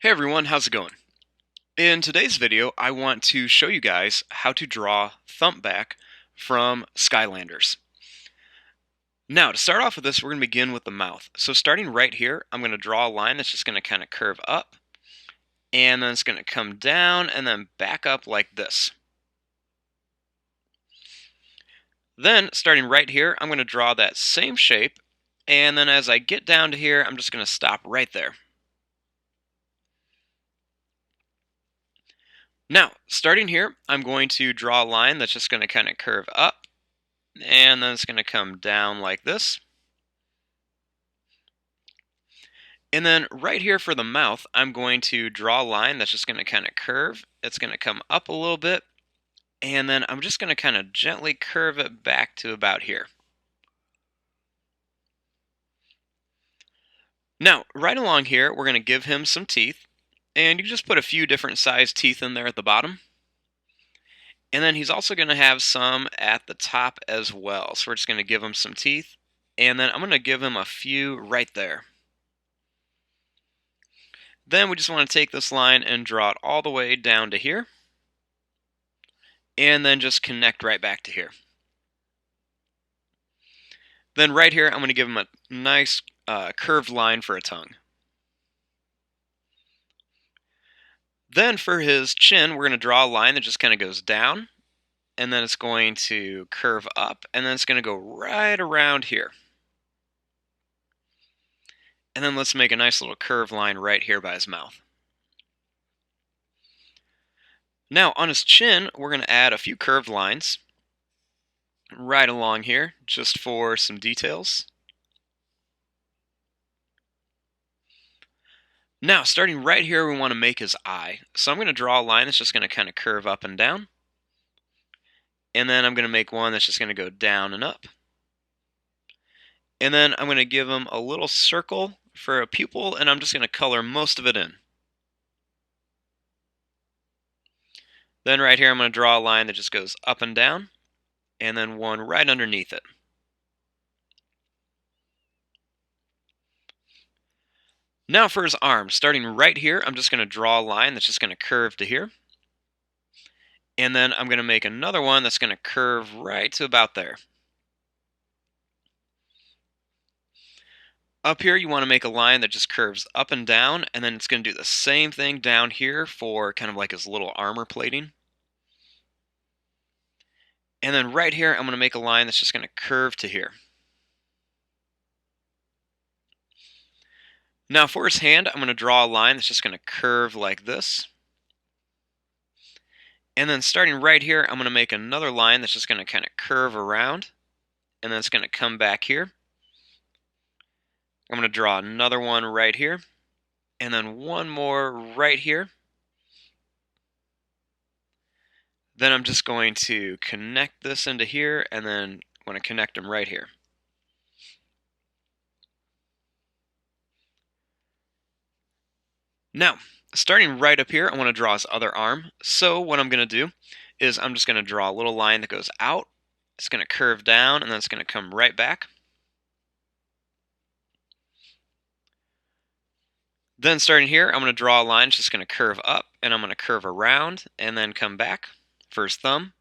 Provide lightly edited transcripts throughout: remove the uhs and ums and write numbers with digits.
Hey everyone, how's it going? In today's video, I want to show you guys how to draw Thumpback from Skylanders. Now, to start off with this, we're going to begin with the mouth. So starting right here, I'm going to draw a line that's just going to kind of curve up, and then it's going to come down and then back up like this. Then, starting right here, I'm going to draw that same shape, and then as I get down to here, I'm just going to stop right there. Now, starting here, I'm going to draw a line that's just going to kind of curve up, and then it's going to come down like this. And then right here for the mouth, I'm going to draw a line that's just going to kind of curve. It's going to come up a little bit, and then I'm just going to kind of gently curve it back to about here. Now, right along here, we're going to give him some teeth, and you just put a few different size teeth in there at the bottom. And then he's also going to have some at the top as well. So we're just going to give him some teeth, and then I'm going to give him a few right there. Then we just want to take this line and draw it all the way down to here, and then just connect right back to here. Then right here, I'm going to give him a nice curved line for a tongue. Then for his chin, we're going to draw a line that just kind of goes down, and then it's going to curve up, and then it's going to go right around here. And then let's make a nice little curved line right here by his mouth. Now on his chin, we're going to add a few curved lines right along here, just for some details. Now, starting right here, we want to make his eye. So I'm going to draw a line that's just going to kind of curve up and down. And then I'm going to make one that's just going to go down and up. And then I'm going to give him a little circle for a pupil, and I'm just going to color most of it in. Then right here, I'm going to draw a line that just goes up and down, and then one right underneath it. Now for his arms, starting right here, I'm just going to draw a line that's just going to curve to here. And then I'm going to make another one that's going to curve right to about there. Up here, you want to make a line that just curves up and down, and then it's going to do the same thing down here for kind of like his little armor plating. And then right here, I'm going to make a line that's just going to curve to here. Now for his hand, I'm going to draw a line that's just going to curve like this. And then starting right here, I'm going to make another line that's just going to kind of curve around, and then it's going to come back here. I'm going to draw another one right here, and then one more right here. Then I'm just going to connect this into here, and then I'm going to connect them right here. Now, starting right up here, I want to draw his other arm. So what I'm going to do is I'm just going to draw a little line that goes out. It's going to curve down, and then it's going to come right back. Then starting here, I'm going to draw a line that's just going to curve up, and I'm going to curve around, and then come back for his thumb.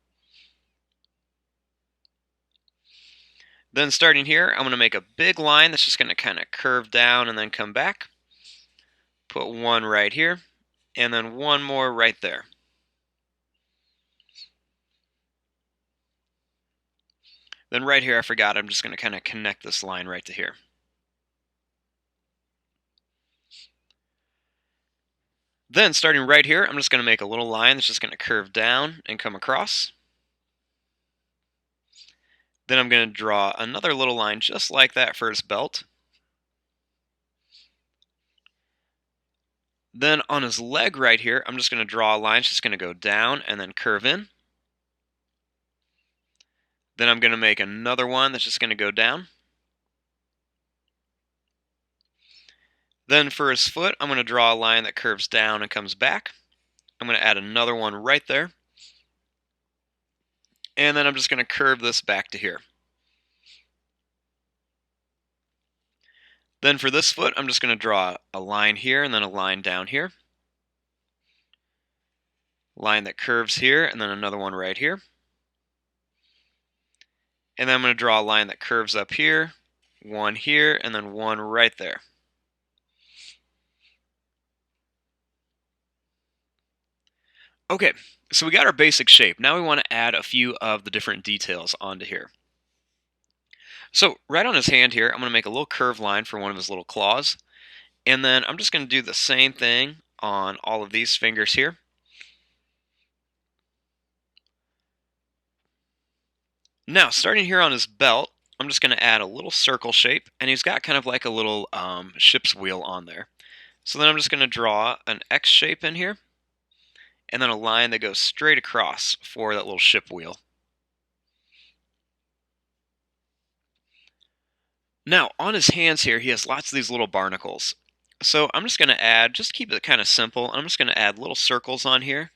Then starting here, I'm going to make a big line that's just going to kind of curve down and then come back. Put one right here, and then one more right there. Then right here, I forgot, I'm just going to kind of connect this line right to here. Then starting right here, I'm just going to make a little line that's just going to curve down and come across. Then I'm going to draw another little line just like that for his belt. Then on his leg right here, I'm just going to draw a line that's just going to go down and then curve in. Then I'm going to make another one that's just going to go down. Then for his foot, I'm going to draw a line that curves down and comes back. I'm going to add another one right there. And then I'm just going to curve this back to here. Then for this foot, I'm just going to draw a line here and then a line down here. line that curves here, and then another one right here. And then I'm going to draw a line that curves up here, one here, and then one right there. Okay, so we got our basic shape. Now we want to add a few of the different details onto here. So right on his hand here, I'm going to make a little curved line for one of his little claws. And then I'm just going to do the same thing on all of these fingers here. Now, starting here on his belt, I'm just going to add a little circle shape, and he's got kind of like a little ship's wheel on there. So then I'm just going to draw an X shape in here, and then a line that goes straight across for that little ship wheel. Now, on his hands here, he has lots of these little barnacles. So I'm just going to add, just keep it kind of simple, I'm just going to add little circles on here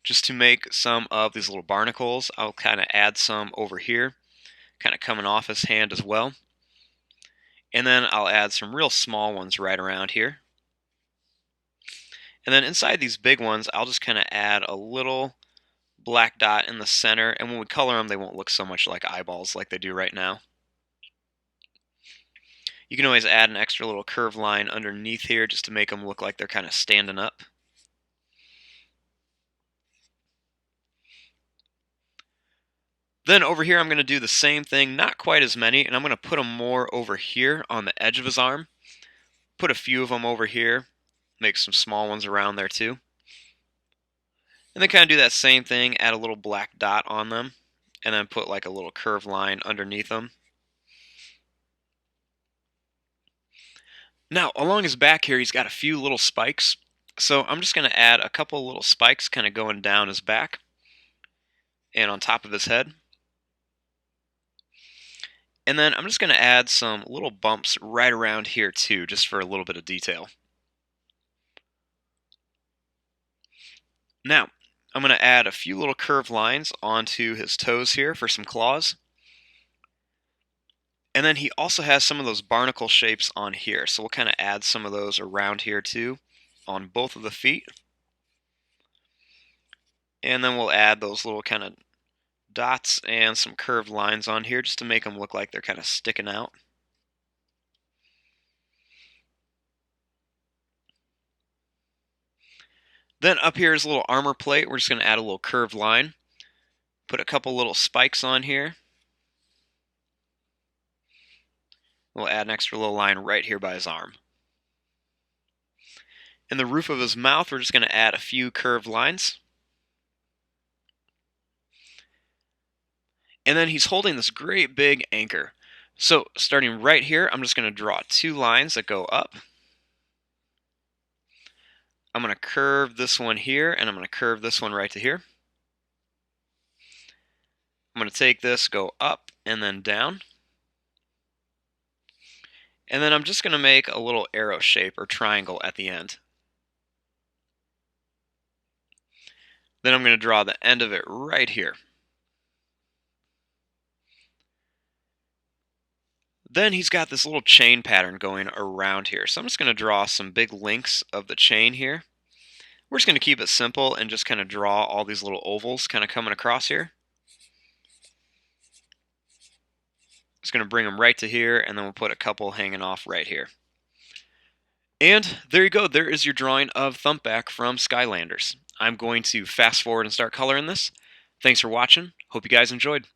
just to make some of these little barnacles. I'll kind of add some over here, kind of coming off his hand as well. And then I'll add some real small ones right around here. And then inside these big ones, I'll just kind of add a little black dot in the center, and when we color them, they won't look so much like eyeballs like they do right now. You can always add an extra little curved line underneath here just to make them look like they're kind of standing up. Then over here I'm going to do the same thing, not quite as many, and I'm going to put them more over here on the edge of his arm. Put a few of them over here, make some small ones around there too. And then kind of do that same thing, add a little black dot on them, and then put like a little curved line underneath them. Now, along his back here, he's got a few little spikes. So I'm just going to add a couple little spikes kind of going down his back and on top of his head. And then I'm just going to add some little bumps right around here too, just for a little bit of detail. Now, I'm going to add a few little curved lines onto his toes here for some claws. And then he also has some of those barnacle shapes on here, so we'll kind of add some of those around here too on both of the feet. And then we'll add those little kind of dots and some curved lines on here just to make them look like they're kind of sticking out. Then up here is a little armor plate. We're just going to add a little curved line. Put a couple little spikes on here. We'll add an extra little line right here by his arm. In the roof of his mouth, we're just going to add a few curved lines. And then he's holding this great big anchor. So starting right here, I'm just going to draw two lines that go up. I'm going to curve this one here, and I'm going to curve this one right to here. I'm going to take this, go up, and then down. And then I'm just going to make a little arrow shape or triangle at the end. Then I'm going to draw the end of it right here. Then he's got this little chain pattern going around here. So I'm just going to draw some big links of the chain here. We're just going to keep it simple and just kind of draw all these little ovals kind of coming across here. Just going to bring them right to here, and then we'll put a couple hanging off right here. And there you go. There is your drawing of Thumpback from Skylanders. I'm going to fast forward and start coloring this. Thanks for watching. Hope you guys enjoyed.